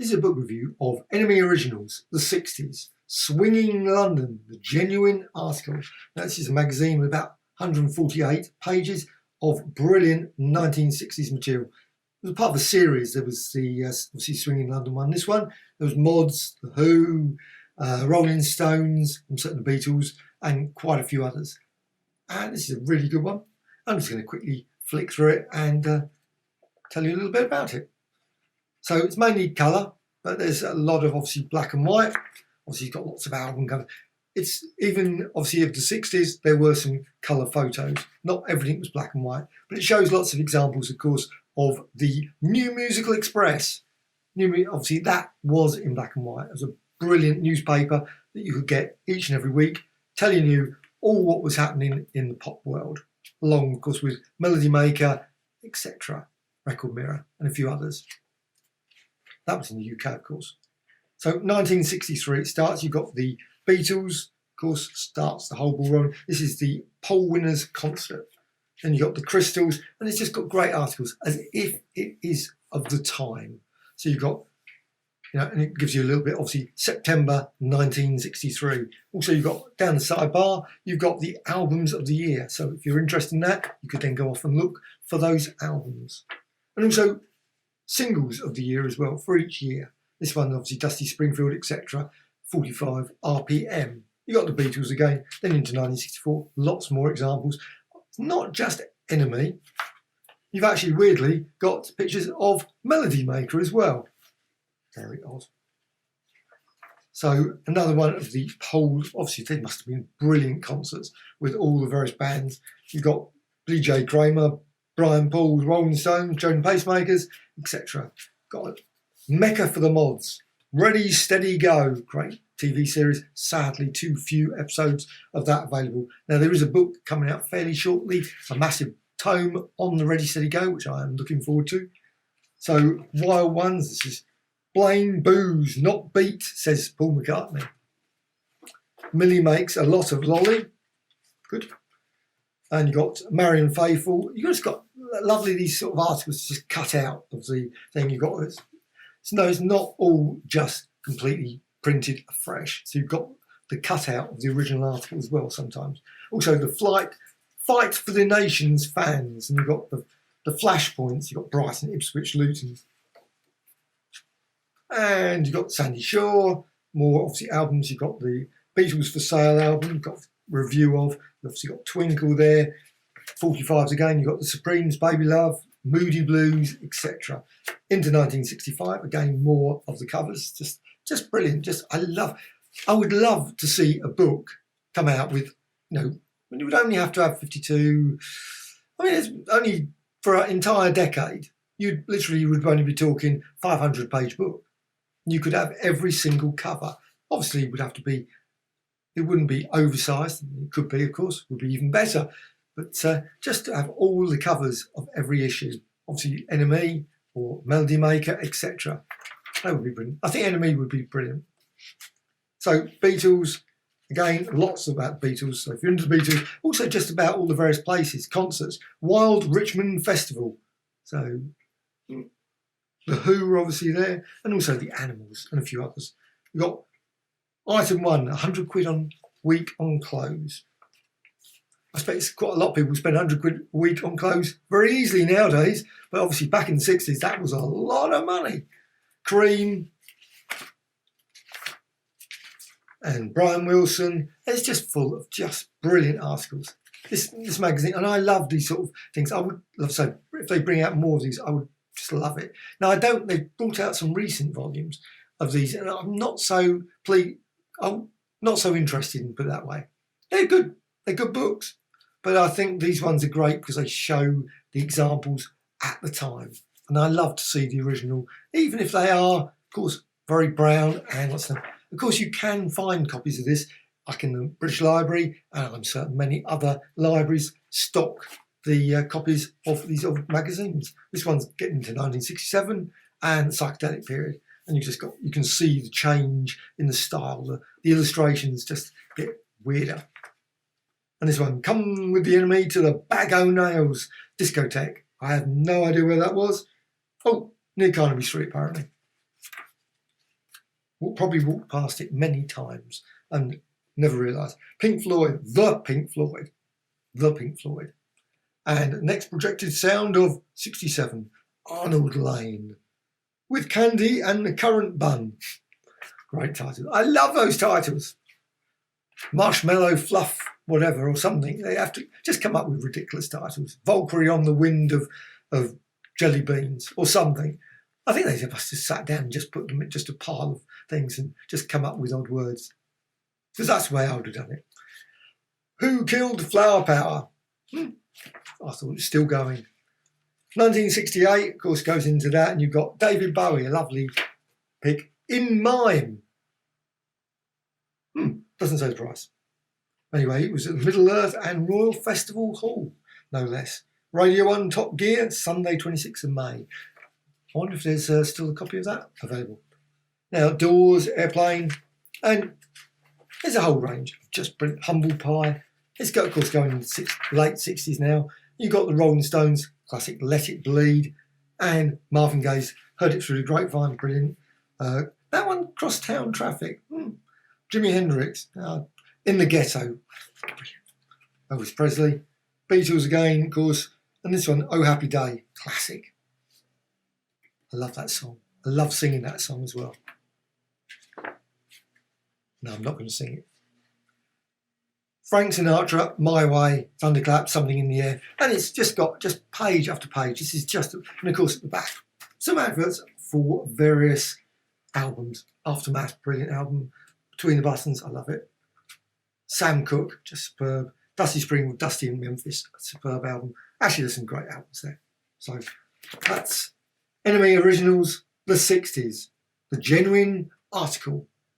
This is a book review of NME Originals, the 60s, Swinging London, the genuine article. Now, this is a magazine with about 148 pages of brilliant 1960s material. It was part of a series. There was the obviously Swinging London one. This one, there was Mods, The Who, Rolling Stones, and certain Beatles, and quite a few others. And this is a really good one. I'm just going to quickly flick through it and tell you a little bit about it. So it's mainly colour, but there's a lot of obviously black and white. Obviously, you've got lots of album covers. It's even obviously of the 60s, there were some colour photos. Not everything was black and white, but it shows lots of examples, of course, of the New Musical Express. Obviously, that was in black and white. It was a brilliant newspaper that you could get each and every week, telling you all what was happening in the pop world, along, of course, with Melody Maker, etc., Record Mirror, and a few others. That was in the UK, of course. So 1963 it starts. You've got the Beatles, of course, starts the whole ball rolling. This is the Poll Winners concert. Then you've got the Crystals, and it's just got great articles as if it is of the time. So you've got, and it gives you a little bit, obviously, September 1963. Also, you've got down the sidebar, you've got the albums of the year. So if you're interested in that, you could then go off and look for those albums. And also singles of the year as well for each year. This one, obviously, Dusty Springfield, etc., 45 RPM. You got the Beatles again, then into 1964, lots more examples. It's not just NME. You've actually, weirdly, got pictures of Melody Maker as well. Very odd. So another one of the polls, obviously, they must have been brilliant concerts with all the various bands. You've got Billy J. Kramer, Brian Paul's Rolling Stones, Joan Pacemakers, etc. Got a Mecca for the Mods. Ready, Steady, Go. Great TV series. Sadly, too few episodes of that available. Now, there is a book coming out fairly shortly, a massive tome on the Ready, Steady, Go, which I am looking forward to. So, Wild Ones, this is Blame Booze, Not Beat, says Paul McCartney. Millie Makes a Lot of Lolly. Good. And you've got Marian Faithfull. You've just got lovely these sort of articles just cut out of the thing. You've got this. So no, it's not all just completely printed afresh. So you've got the cutout of the original article as well sometimes. Also the Fight for the Nations fans. And you've got the flashpoints. You've got Brighton, Ipswich, Luton. And you've got Sandy Shaw. More obviously albums. You've got the Beatles for Sale album. You've got review of. You've obviously got Twinkle there. 45s again. You've got the Supremes, Baby Love, Moody Blues, etc. Into 1965, again, more of the covers. Just brilliant. I would love to see a book come out with, you would only have to have 52. I mean, it's only for an entire decade. You would only be talking 500-page book. You could have every single cover. Obviously, it wouldn't be oversized. It could be, of course, would be even better. But just to have all the covers of every issue, obviously NME or Melody Maker, etc. That would be brilliant. I think NME would be brilliant. So Beatles, again, lots about Beatles. So if you're into the Beatles, also just about all the various places, concerts, Wild Richmond Festival. So the Who are obviously there, and also the Animals and a few others. You've got item 1, 100 quid a week on clothes. I expect quite a lot of people spend 100 quid a week on clothes very easily nowadays, but obviously back in the 60s, that was a lot of money. Cream and Brian Wilson. It's just full of just brilliant articles. This magazine, and I love these sort of things. I would love to say, if they bring out more of these, I would just love it. Now, they've brought out some recent volumes of these, and I'm not so interested in, put it that way. They're good books. But I think these ones are great because they show the examples at the time. And I love to see the original, even if they are, of course, very brown and what's them. Of course, you can find copies of this, like in the British Library, and I'm certain many other libraries stock the copies of these old magazines. This one's getting into 1967 and the psychedelic period. And you can see the change in the style. The illustrations just get weirder. And this one, Come with the Enemy to the Bag O' Nails discotheque. I have no idea where that was. Oh, near Carnaby Street, apparently. Probably walked past it many times and never realised. Pink Floyd, the Pink Floyd, the Pink Floyd. And next projected sound of 67, Arnold Lane, with Candy and the Currant Bun. Great title. I love those titles. Marshmallow Fluff, whatever, or something. They have to just come up with ridiculous titles. Valkyrie on the Wind of Jelly Beans, or something. I think they must have sat down and just put them in just a pile of things and just come up with odd words. Because that's the way I would have done it. Who Killed Flower Power? I thought it was still going. 1968, of course, goes into that, and you've got David Bowie, a lovely pick, In Mime. Doesn't say the price. Anyway, it was at Middle Earth and Royal Festival Hall, no less. Radio 1 Top Gear, Sunday 26th of May. I wonder if there's still a copy of that available. Now, Doors, Airplane, and there's a whole range of just brilliant. Humble Pie. It's got, of course, going in the late 60s now. You've got the Rolling Stones, classic Let It Bleed, and Marvin Gaye's Heard It Through the Grapevine, brilliant. That one, Crosstown Traffic. Jimi Hendrix, In the Ghetto, Elvis Presley. Beatles again, of course. And this one, Oh Happy Day, classic. I love that song. I love singing that song as well. No, I'm not going to sing it. Frank Sinatra, My Way, Thunderclap, Something in the Air. And it's just got just page after page. This is just, and of course at the back, some adverts for various albums. Aftermath, brilliant album. Between the Buttons, I love it. Sam Cooke, just superb. Dusty Spring with Dusty in Memphis, a superb album. Actually, there's some great albums there. So that's NME Originals, the 60s. The Genuine Article.